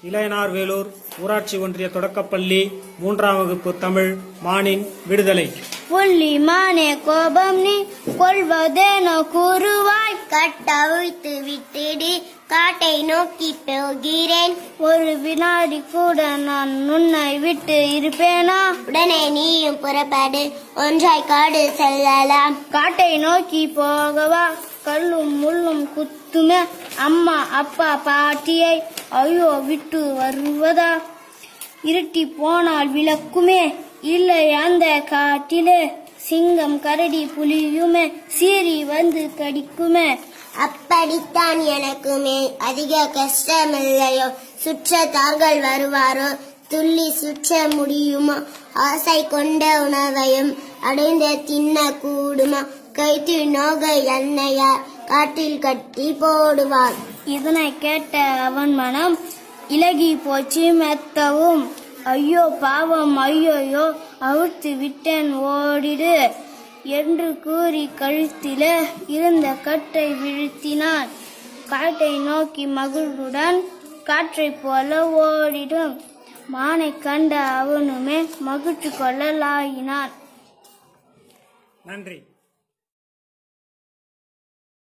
இளையனார் வேலூர் ஊராட்சி ஒன்றிய தொடக்கப்பள்ளி 3ஆம் வகுப்பு தமிழ் மானின் விடுதலை. புள்ளி மானே கோபம் நீ கொள்வதேனோ கூறுவாய், கட்டவிழ்த்து விட்டுடு காட்டை நோக்கி போகிறேன். ஒரு வினாடி கூட நான் உன்னை விட்டு இருப்பேனா? உடனே நீயும் புறப்படு, ஒன்றாய் காடு செல்லலாம். காட்டை நோக்கி போகவா? கல்லும் முள்ளும் குத்துமே. அம்மா அப்பா பாட்டியை ஐயோ விட்டு வருவதா? இருட்டி போனால் விளக்குமே. இல்லை அந்த காட்டிலே சிங்கம் கரடி புலியுமே சீறி வந்து கடிக்குமே. அப்படித்தான் எனக்குமே, அதிக கஷ்டமில்லையோ. சுற்ற தாங்கள் வருவாரோ, துள்ளி சுற்ற முடியுமா? ஆசை கொண்ட உணவையும் அடைந்த தின்ன கூடுமா? கைத்து நோகை அன்னையார் காட்டில் கட்டி போடுவார். இதனை கேட்ட அவன் மனம் இலகி போச்சு மெத்தவும். ஐயோ பாவம், ஐயோயோ அவிழ்த்து விட்டேன் ஓடிடு என்று கூறி கழுத்தில இருந்த கட்டை வீழ்த்தினான். காட்டை நோக்கி மகிழ்வுடன் காற்றை போல ஓடிடும். மானை கண்ட அவனுமே மகிழ்ச்சி கொள்ளலாயினான். நன்றி.